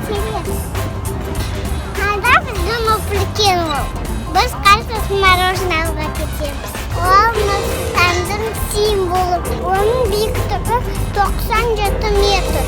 келеді. Қайда біздің үлкен ол? Біз қайсыз мороженое кетеміз. Ол Нұр-Сұлтандың символы. Оның биіктігі 97 метр.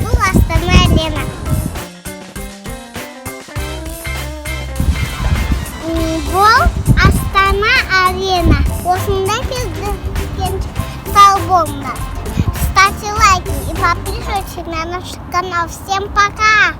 Бұл Астана-Арена. Бұл Астана-Арена. Осында кездескен сау болыңдар. Ставьте лайки и подписывайтесь на наш канал. Всем пока!